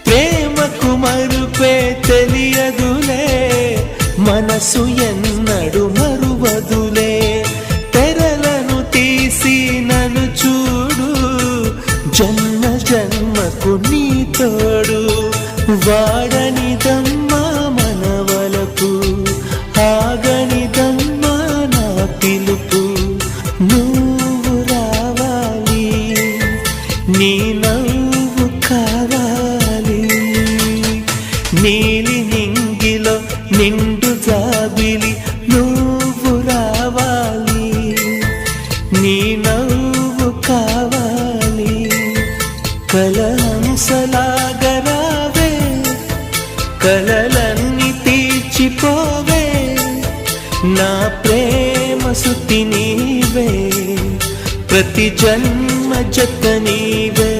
ప్రేమకు మరుపే తెలియదులే, మనసు ఎన్నడు మరువదులే. తెరలను తీసి నన్ను చూడు, జన్మ జన్మకు నీ తోడు. వాడనిదమ్మా మనవలకు, ఆగనిదమ్మా నా పిలుపు. నువ్వు రావాలి, నీ నవ్వు కావాలి. నీలి నింగిలో నిండు జాబిలి, నువ్వు రావాలి, నీ నవ్వు కావాలి. కలహంసలాగా రావే, కలలన్నీ తీర్చిపోవే. నా ప్రేమ సుతి నీవే, ప్రతి జన్మ జత నీవే.